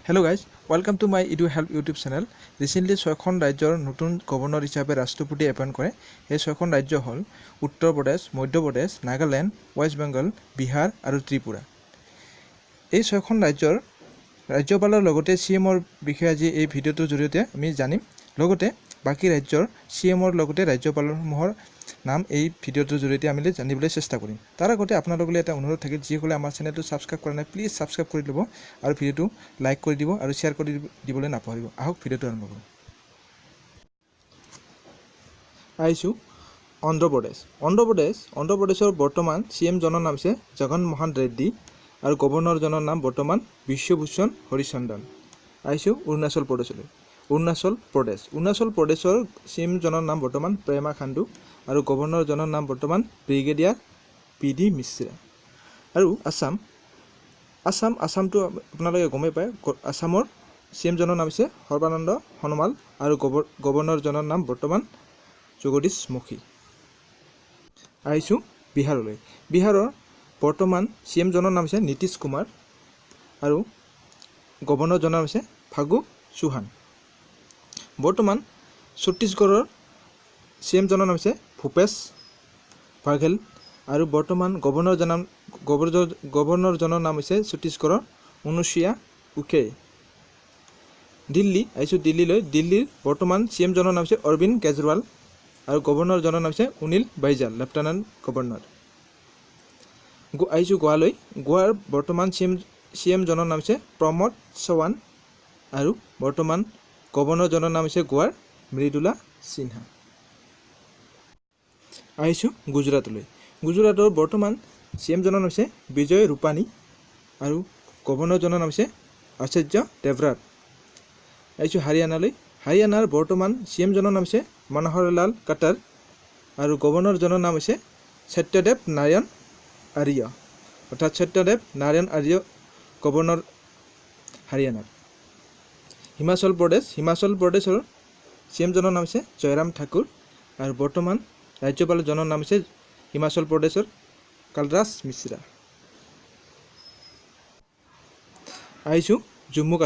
Hello guys, welcome to my Edu Help YouTube channel. Recently 6খন ৰাজ্যৰ নতুন governor হিচাপে ৰাষ্ট্ৰপতি এপইণ্ট কৰে। এই 6খন ৰাজ্য হ'ল উত্তৰ প্ৰদেশ, মধ্য প্ৰদেশ, নাগালেণ্ড, ৱেষ্ট বেংগল, বিহাৰ আৰু ত্ৰিপুৰা। এই 6খন ৰাজ্যপালৰ লগতে CMৰ বিষয়ে আজি এই ভিডিঅ'টোৰ জৰিয়তে আমি জানিম। লগতে বাকী ৰাজ্যৰ CMৰ লগতে ৰাজ্যপালসমূহৰ নাম এই ভিডিঅ'টোৰ জৰিয়তে আমি জানিবলৈ চেষ্টা কৰিম। তাৰ আগতে আপোনালোকলৈ এটা অনুৰোধ থাকিল, যিসকলে আমাৰ চেনেলটো ছাবস্ক্ৰাইব কৰা নাই প্লিজ ছাবস্ক্ৰাইব কৰি ল'ব আৰু ভিডিঅ'টো লাইক কৰি দিব আৰু শ্বেয়াৰ কৰি দিবলৈ নাপাহৰিব। আহক ভিডিঅ'টো আৰম্ভ কৰোঁ। আহিছোঁ অন্ধ্ৰ প্ৰদেশৰ বৰ্তমান CM জনৰ নাম হৈছে জগন মোহন ৰেড্ডী আৰু গভৰ্ণৰজনৰ নাম বৰ্তমান বিশ্বভূষণ হৰিচন্দন। আহিছোঁ অৰুণাচল প্ৰদেশৰ CM জনৰ নাম বৰ্তমান প্ৰেমা খাণ্ডু আৰু গভৰ্ণৰজনৰ নাম বৰ্তমান ব্ৰিগেডিয়াৰ PD মিশ্ৰা। আৰু আসামটো আপোনালোকে গমেই পায়, আসামৰ CM জনৰ নাম হৈছে সৰ্বানন্দ সোণোৱাল আৰু গভৰ্ণৰজনৰ নাম বৰ্তমান জগদীশ মুখী। আহিছোঁ বিহাৰৰ বৰ্তমান CM জনৰ নাম হৈছে নীতিশ কুমাৰ আৰু গভৰ্ণৰজনৰ নাম হৈছে ফাগু চৌহান। বৰ্তমান ছত্তীশগড়ৰ CM জনৰ নাম হৈছে ভূপেশ বাঘেল আৰু বৰ্তমান গভৰ্ণৰজনৰ নাম হৈছে ছত্তীশগড়ৰ অনুসুয়া উইকে। দিল্লীৰ বৰ্তমান CM জনৰ নাম হৈছে অৰবিন্দ কেজৰিৱাল আৰু গভৰ্ণৰজনৰ নাম হৈছে অনিল বাইজাল, লেফটেনেণ্ট গভৰ্ণৰ। আহিছোঁ গোৱাৰ বৰ্তমান CM জনৰ নাম হৈছে প্ৰমোদ চৌহান আৰু বৰ্তমান গভৰ্ণৰজনৰ নাম হৈছে গোৱাৰ মৃদুলা সিনহা। আহিছোঁ গুজৰাটৰ বৰ্তমান CM জনৰ নাম হৈছে বিজয় ৰূপানী আৰু গভৰ্ণৰজনৰ নাম হৈছে আচাৰ্য দেৱৰাট। আহিছোঁ হাৰিয়ানাৰ বৰ্তমান CM জনৰ নাম হৈছে মনোহৰ লাল কাটাৰ আৰু গভৰ্ণৰজনৰ নাম হৈছে সত্যদেৱ নাৰায়ণ আৰ্য, গভৰ্ণৰ হাৰিয়ানাৰ। হিমাচল প্ৰদেশৰ CM জনৰ নাম হৈছে জয়ৰাম ঠাকুৰ আৰু বৰ্তমান ৰাজ্যপালজনৰ নাম হৈছে হিমাচল প্ৰদেশৰ কালৰাজ মিশ্ৰা। আহিছোঁ জম্মু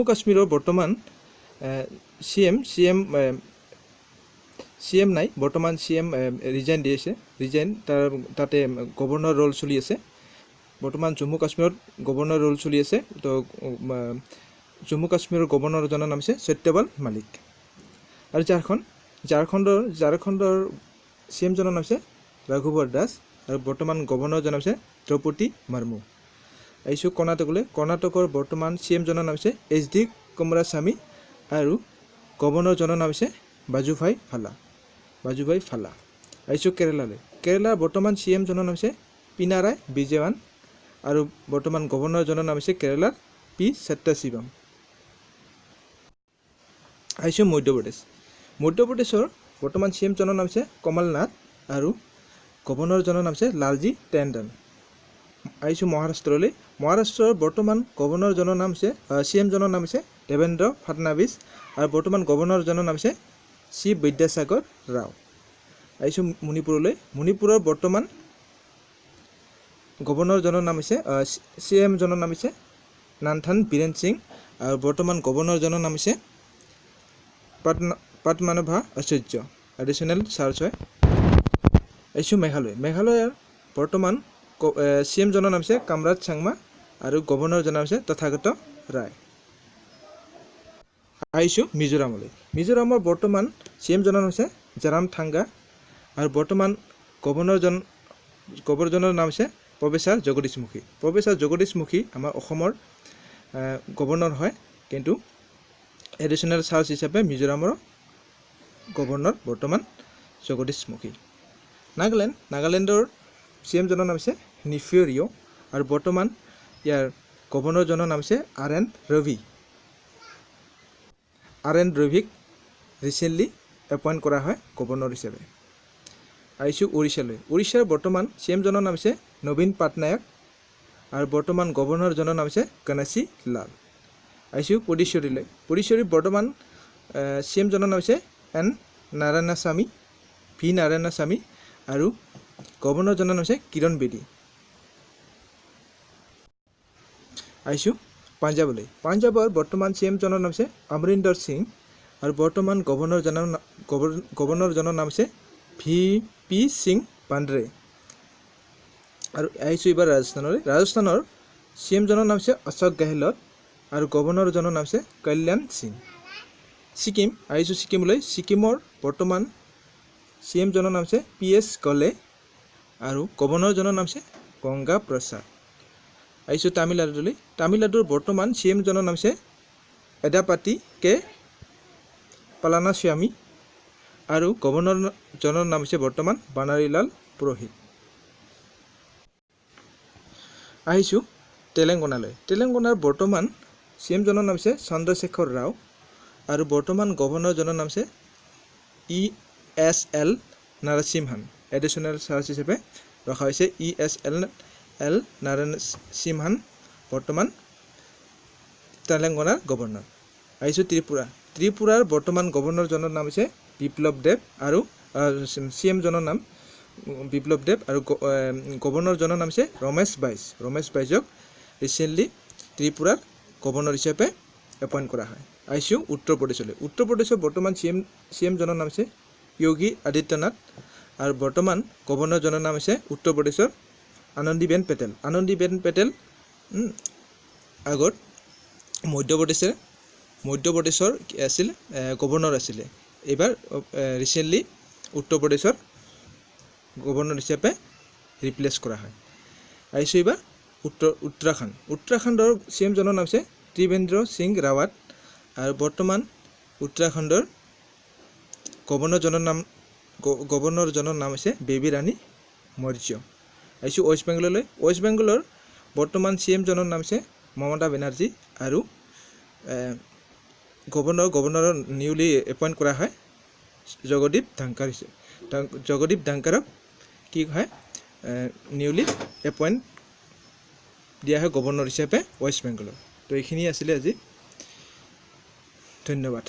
কাশ্মীৰৰ বৰ্তমান CM নাই, বৰ্তমান CM ৰিজাইন দিছে, তাতে গভৰ্ণৰ ৰোল চলি আছে। বৰ্তমান জম্মু কাশ্মীৰত গভৰ্ণৰ ৰোল চলি আছে। তো জম্মু কাশ্মীৰৰ গভৰ্ণৰজনৰ নাম হৈছে সত্যপাল মালিক। আৰু ঝাৰখণ্ডৰ CM জনৰ নাম হৈছে ৰঘুবৰ দাস আৰু বৰ্তমান গভৰ্ণৰজনৰ নাম হৈছে দ্ৰৌপদী মুৰ্মু। আহিছোঁ কৰ্ণাটকৰ বৰ্তমান CM জনৰ নাম হৈছে HD কুমাৰস্বামী আৰু গভৰ্ণৰজনৰ নাম হৈছে বাজুভাই ফালা। আহিছোঁ কেৰেলাৰ বৰ্তমান CM জনৰ নাম হৈছে পিনাৰায় বিজয়ন আৰু বৰ্তমান গভৰ্ণৰজনৰ নাম হৈছে কেৰেলাৰ P সত্যশিৱম। আহিছোঁ মধ্যপ্ৰদেশৰ বৰ্তমান CM জনৰ নাম হৈছে কমল নাথ আৰু গভৰ্ণৰজনৰ নাম হৈছে লালজী টেণ্ডন। আহিছোঁ মহাৰাষ্ট্ৰৰ বৰ্তমান গভৰ্ণৰজনৰ নাম হৈছে CM জনৰ নাম হৈছে দেৱেন্দ্ৰ ফাডনাভিছ আৰু বৰ্তমান গভৰ্ণৰজনৰ নাম হৈছে C বিদ্যাসাগৰ ৰাও। আহিছোঁ মণিপুৰৰ বৰ্তমান গভৰ্ণৰজনৰ নাম হৈছে CM জনৰ নাম হৈছে নান্থান বীৰেন সিং আৰু বৰ্তমান গভৰ্ণৰজনৰ নাম হৈছে পদ্মনাভা আচাৰ্য, এডিশ্যনেল চাৰ্জ হয়। আহিছোঁ মেঘালয়ৰ বৰ্তমান CM জনৰ নাম হৈছে কামৰাজ চাংমা আৰু গভৰ্ণৰজনৰ নাম হৈছে তথাগত ৰায়। আহিছোঁ মিজোৰামৰ বৰ্তমান CM জনৰ নাম হৈছে জাৰাম থাংগা আৰু বৰ্তমান গভৰ্ণৰজনৰ নাম হৈছে প্ৰফেচাৰ জগদীশ মুখী আমাৰ অসমৰ গভৰ্ণৰ হয়, কিন্তু এডিশ্যনেল চাৰ্জ হিচাপে মিজোৰামৰ গভৰ্ণৰ বৰ্তমান জগদীশ মুখী। নাগালেণ্ডৰ CM জনৰ নাম হৈছে নিফিউ ৰিঅ' আৰু বৰ্তমান ইয়াৰ গভৰ্ণৰজনৰ নাম হৈছে RN ৰভিক ৰিচেণ্টলি এপইণ্ট কৰা হয় গভৰ্ণৰ হিচাপে। আহিছোঁ উৰিষ্যাৰ বৰ্তমান CM জনৰ নাম হৈছে নবীন পাটনায়ক আৰু বৰ্তমান গভৰ্ণৰজনৰ নাম হৈছে গণেশী লাল। আহিছোঁ পুডুচেৰীৰ বৰ্তমান CM জনৰ নাম হৈছে V নাৰায়ণস্বামী আৰু গভৰ্ণৰজনৰ নাম হৈছে কিৰণ বেদী। আহিছোঁ পাঞ্জাৱলৈ। পাঞ্জাৱৰ বৰ্তমান CM জনৰ নাম হৈছে অমৰিন্দৰ সিং আৰু বৰ্তমান গভৰ্ণৰজনৰ নাম হৈছে VP সিং পাণ্ড্ৰে। আৰু আহিছোঁ এইবাৰ ৰাজস্থানৰ CM জনৰ নাম হৈছে অশোক গেহলট আৰু গভৰ্ণৰজনৰ নাম হৈছে কল্যাণ সিং। ছিকিম আহিছোঁ ছিকিমলৈ। ছিকিমৰ বৰ্তমান CM জনৰ নাম হৈছে PS গলে আৰু গভৰ্ণৰজনৰ নাম হৈছে গংগা প্ৰসাদ। আহিছোঁ তামিলনাডুলৈ। তামিলনাডুৰ বৰ্তমান CM জনৰ নাম হৈছে এডাপাটি কে পালানাস্বামী আৰু গভৰ্ণৰজনৰ নাম হৈছে বৰ্তমান বানাৰীলাল পুৰোহিত। আহিছোঁ তেলেংগানালৈ। তেলেংগানাৰ বৰ্তমান CM জনৰ নাম হৈছে চন্দ্ৰশেখৰ ৰাও আৰু বৰ্তমান গভৰ্ণৰজনৰ নাম হৈছে ESL নাৰাছিমহান। এডিশ্যনেল চাৰ্জ হিচাপে ৰখা হৈছে ESL নাৰাছিমহান বৰ্তমান তেলেংগানাৰ গভৰ্ণৰ। আহিছোঁ ত্ৰিপুৰাৰ বৰ্তমান গভৰ্ণৰজনৰ নাম হৈছে বিপ্লৱ দেৱ আৰু CM জনৰ নাম বিপ্লৱ দেৱ আৰু গভৰ্ণৰজনৰ নাম হৈছে ৰমেশ বাইজক ৰিচেণ্টলি ত্ৰিপুৰাৰ গভৰ্ণৰ হিচাপে এপইণ্ট কৰা হয়। আহিছোঁ উত্তৰ প্ৰদেশলৈ। উত্তৰ প্ৰদেশৰ বৰ্তমান CM জনৰ নাম হৈছে যোগী আদিত্যনাথ আৰু বৰ্তমান গভৰ্ণৰজনৰ নাম হৈছে উত্তৰ প্ৰদেশৰ আনন্দীবেন পেটেল। আনন্দীবেন পেটেল আগত মধ্যপ্ৰদেশৰ আছিল গভৰ্ণৰ আছিলে। এইবাৰ ৰিচেণ্টলি উত্তৰ প্ৰদেশৰ গভৰ্ণৰ হিচাপে ৰিপ্লেচ কৰা হয়। আহিছোঁ এইবাৰ উত্তৰাখণ্ডৰ CM জনৰ নাম হৈছে ত্ৰিবেন্দ্ৰ সিং ৰাৱাট আৰু বৰ্তমান উত্তৰাখণ্ডৰ গভৰ্ণৰজনৰ নাম হৈছে বেবী ৰাণী মৌৰ্য। আহিছোঁ ৱেষ্ট বেংগললৈ। ৱেষ্ট বেংগলৰ বৰ্তমান CM জনৰ নাম হৈছে মমতা বেনাৰ্জী আৰু গভৰ্ণৰৰ নিউলি এপইণ্ট কৰা হয় জগদীপ ধনখড়ক কি হয় নিউলি এপইণ্ট দিয়া হয় গভৰ্ণৰ হিচাপে ৱেষ্ট বেংগলৰ। তো এইখিনি আছিলে আজি। ধন্যবাদ।